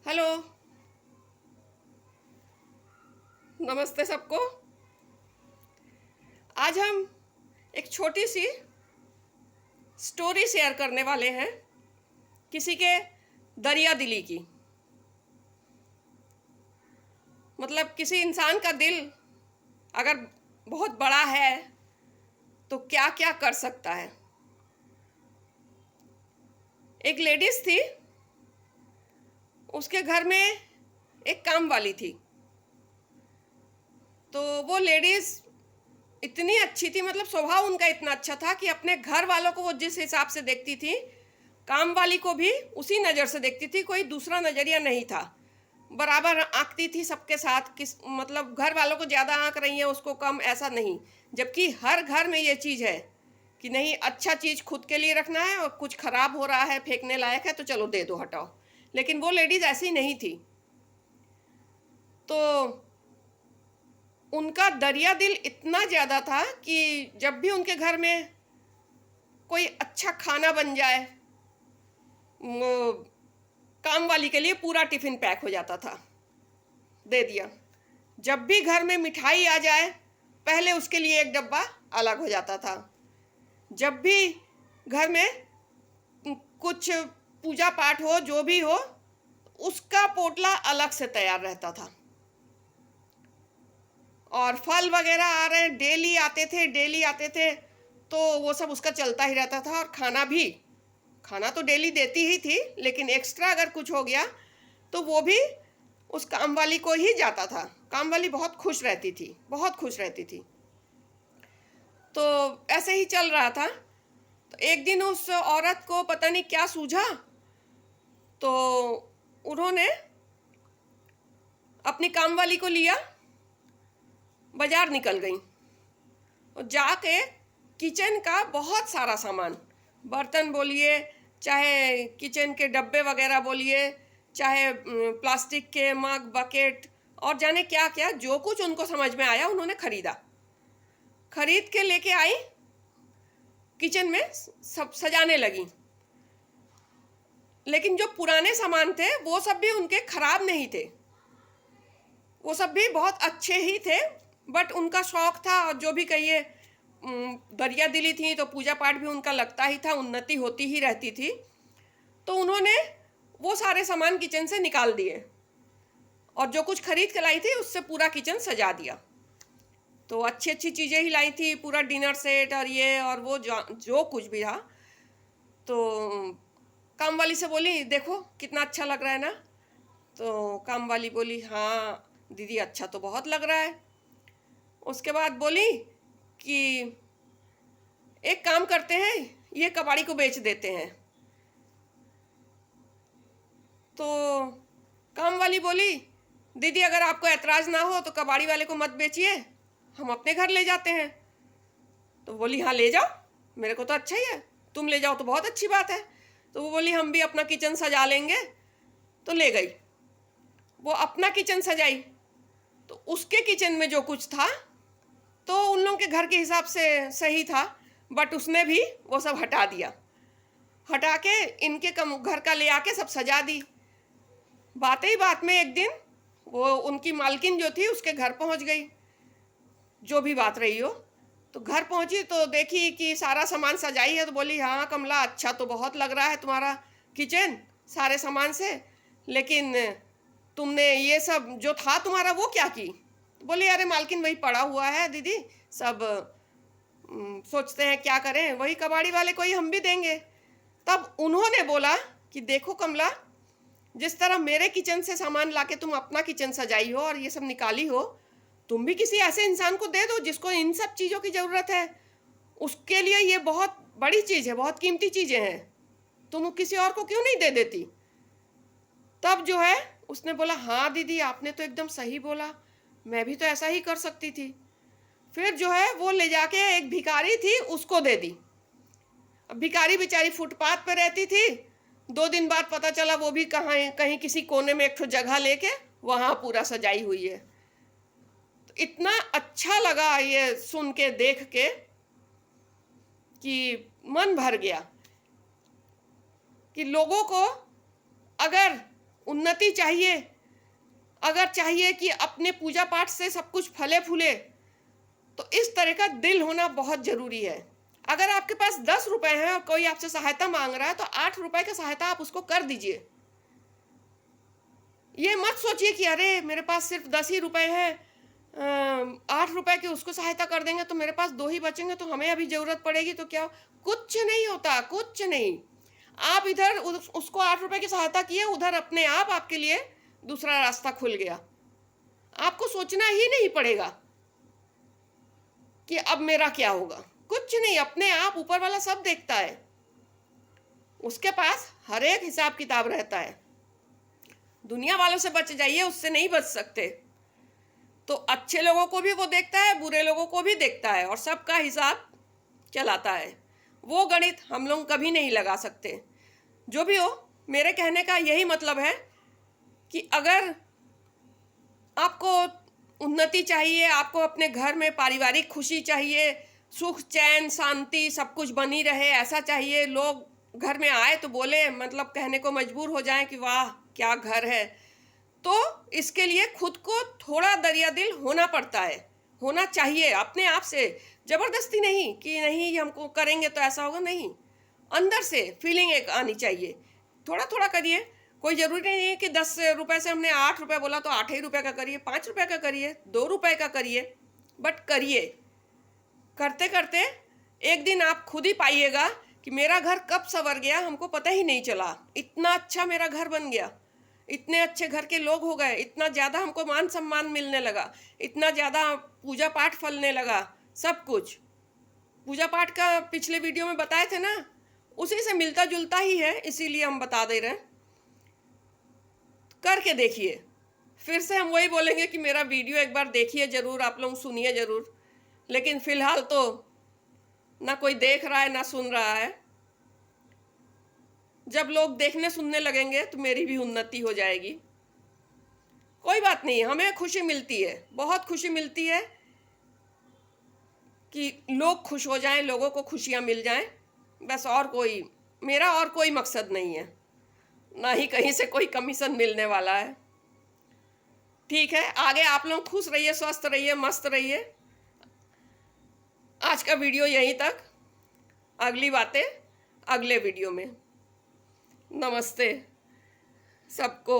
Hello. नमस्ते सबको। आज हम एक छोटी सी स्टोरी शेयर करने वाले हैं किसी के दरिया दिली की। मतलब किसी इंसान का दिल अगर बहुत बड़ा है तो क्या क्या कर सकता है। एक लेडीज थी, उसके घर में एक काम वाली थी। तो वो लेडीज इतनी अच्छी थी, मतलब स्वभाव उनका इतना अच्छा था कि अपने घर वालों को वो जिस हिसाब से देखती थी, काम वाली को भी उसी नज़र से देखती थी। कोई दूसरा नज़रिया नहीं था, बराबर आंकती थी सबके साथ। किस मतलब घर वालों को ज़्यादा आंक रही है, उसको कम, ऐसा नहीं। जबकि हर घर में ये चीज़ है कि नहीं, अच्छा चीज़ खुद के लिए रखना है और कुछ खराब हो रहा है, फेंकने लायक है तो चलो दे दो, हटाओ। लेकिन वो लेडीज़ ऐसी नहीं थी। तो उनका दरिया दिल इतना ज़्यादा था कि जब भी उनके घर में कोई अच्छा खाना बन जाए, वो काम वाली के लिए पूरा टिफ़िन पैक हो जाता था, दे दिया। जब भी घर में मिठाई आ जाए, पहले उसके लिए एक डब्बा अलग हो जाता था। जब भी घर में कुछ पूजा पाठ हो, जो भी हो, उसका पोटला अलग से तैयार रहता था। और फल वगैरह आ रहे हैं, डेली आते थे, तो वो सब उसका चलता ही रहता था। और खाना तो डेली देती ही थी, लेकिन एक्स्ट्रा अगर कुछ हो गया तो वो भी उस काम वाली को ही जाता था। काम वाली बहुत खुश रहती थी, बहुत खुश रहती थी। तो ऐसे ही चल रहा था। तो एक दिन उस औरत को पता नहीं क्या सूझा, तो उन्होंने अपनी काम वाली को लिया, बाजार निकल गई और जाके किचन का बहुत सारा सामान, बर्तन बोलिए, चाहे किचन के डब्बे वगैरह बोलिए, चाहे प्लास्टिक के मग, बकेट और जाने क्या क्या, जो कुछ उनको समझ में आया उन्होंने खरीद के लेके आई। किचन में सब सजाने लगी। लेकिन जो पुराने सामान थे वो सब भी उनके खराब नहीं थे, वो सब भी बहुत अच्छे ही थे। बट उनका शौक था, और जो भी कहिए, दरिया दिली थी तो पूजा पाठ भी उनका लगता ही था, उन्नति होती ही रहती थी। तो उन्होंने वो सारे सामान किचन से निकाल दिए और जो कुछ खरीद के लाई थी उससे पूरा किचन सजा दिया। तो अच्छी अच्छी चीज़ें ही लाई थी, पूरा डिनर सेट और ये और वो, जो कुछ भी था। तो काम वाली से बोली, देखो कितना अच्छा लग रहा है ना। तो काम वाली बोली, हाँ दीदी अच्छा तो बहुत लग रहा है। उसके बाद बोली कि एक काम करते हैं, ये कबाड़ी को बेच देते हैं। तो काम वाली बोली, दीदी अगर आपको ऐतराज़ ना हो तो कबाड़ी वाले को मत बेचिए, हम अपने घर ले जाते हैं। तो बोली, हाँ ले जाओ, मेरे को तो अच्छा ही है, तुम ले जाओ तो बहुत अच्छी बात है। तो वो बोली, हम भी अपना किचन सजा लेंगे। तो ले गई, वो अपना किचन सजाई। तो उसके किचन में जो कुछ था तो उन लोगों के घर के हिसाब से सही था, बट उसने भी वो सब हटा दिया। हटा के इनके घर का ले आके सब सजा दी। बात ही बात में एक दिन वो उनकी मालकिन जो थी उसके घर पहुंच गई, जो भी बात रही हो। तो घर पहुंची तो देखी कि सारा सामान सजाई है। तो बोली, हाँ कमला अच्छा तो बहुत लग रहा है तुम्हारा किचन सारे सामान से, लेकिन तुमने ये सब जो था तुम्हारा वो क्या की? तो बोली, अरे मालकिन वही पड़ा हुआ है दीदी, सब सोचते हैं क्या करें, वही कबाड़ी वाले को ही हम भी देंगे। तब उन्होंने बोला कि देखो कमला, जिस तरह मेरे किचन से सामान लाके तुम अपना किचन सजाई हो और ये सब निकाली हो, तुम भी किसी ऐसे इंसान को दे दो जिसको इन सब चीज़ों की ज़रूरत है। उसके लिए ये बहुत बड़ी चीज़ है, बहुत कीमती चीज़ें हैं, तुम किसी और को क्यों नहीं दे देती? तब जो है उसने बोला, हाँ दीदी आपने तो एकदम सही बोला, मैं भी तो ऐसा ही कर सकती थी। फिर जो है वो ले जाके एक भिखारी थी उसको दे दी। अब भिखारी बेचारी फुटपाथ पे रहती थी। 2 दिन बाद पता चला वो भी कहीं किसी कोने में एक ठो जगह लेके वहाँ पूरा सजाई हुई है। तो इतना अच्छा लगा ये सुन के, देख के, कि मन भर गया कि लोगों को अगर उन्नति चाहिए, अगर चाहिए कि अपने पूजा पाठ से सब कुछ फले फूले, तो इस तरह का दिल होना बहुत ज़रूरी है। अगर आपके पास 10 रुपए हैं और कोई आपसे सहायता मांग रहा है, तो 8 रुपए की सहायता आप उसको कर दीजिए। ये मत सोचिए कि अरे मेरे पास सिर्फ 10 ही रुपए हैं, 8 रुपए की उसको सहायता कर देंगे तो मेरे पास 2 ही बचेंगे, तो हमें अभी ज़रूरत पड़ेगी तो क्या। कुछ नहीं होता, कुछ नहीं। आप इधर उसको 8 रुपए की सहायता किए, उधर अपने आप आपके लिए दूसरा रास्ता खुल गया। आपको सोचना ही नहीं पड़ेगा कि अब मेरा क्या होगा। कुछ नहीं, अपने आप ऊपर वाला सब देखता है। उसके पास हर एक हिसाब किताब रहता है। दुनिया वालों से बच जाइए, उससे नहीं बच सकते। तो अच्छे लोगों को भी वो देखता है, बुरे लोगों को भी देखता है, और सबका हिसाब चलाता है। वो गणित हम लोग कभी नहीं लगा सकते। जो भी हो, मेरे कहने का यही मतलब है कि अगर आपको उन्नति चाहिए, आपको अपने घर में पारिवारिक खुशी चाहिए, सुख चैन शांति सब कुछ बनी रहे, ऐसा चाहिए, लोग घर में आए तो बोले, मतलब कहने को मजबूर हो जाएं कि वाह क्या घर है, तो इसके लिए खुद को थोड़ा दरिया दिल होना पड़ता है, होना चाहिए अपने आप से। ज़बरदस्ती नहीं कि नहीं हमको करेंगे तो ऐसा होगा, नहीं, अंदर से फीलिंग एक आनी चाहिए। थोड़ा थोड़ा करिए, कोई ज़रूरी नहीं है कि 10 रुपए से हमने 8 रुपए बोला तो 8 ही रुपए का करिए, 5 रुपए का करिए, 2 रुपए का करिए, बट करिए। करते करते एक दिन आप खुद ही पाइएगा कि मेरा घर कब संवर गया, हमको पता ही नहीं चला। इतना अच्छा मेरा घर बन गया, इतने अच्छे घर के लोग हो गए, इतना ज़्यादा हमको मान सम्मान मिलने लगा, इतना ज़्यादा पूजा पाठ फलने लगा। सब कुछ पूजा पाठ का पिछले वीडियो में बताए थे ना, उसी से मिलता जुलता ही है, इसीलिए हम बता दे रहे हैं। करके देखिए। फिर से हम वही बोलेंगे कि मेरा वीडियो एक बार देखिए ज़रूर, आप लोग सुनिए ज़रूर, लेकिन फ़िलहाल तो ना कोई देख रहा है ना सुन रहा है। जब लोग देखने सुनने लगेंगे तो मेरी भी उन्नति हो जाएगी। कोई बात नहीं, हमें खुशी मिलती है, बहुत खुशी मिलती है कि लोग खुश हो जाएं, लोगों को खुशियां मिल जाएं, बस। और कोई, मेरा और कोई मकसद नहीं है, ना ही कहीं से कोई कमीशन मिलने वाला है। ठीक है, आगे आप लोग खुश रहिए, स्वस्थ रहिए, मस्त रहिए। आज का वीडियो यहीं तक, अगली बातें अगले वीडियो में। नमस्ते सबको।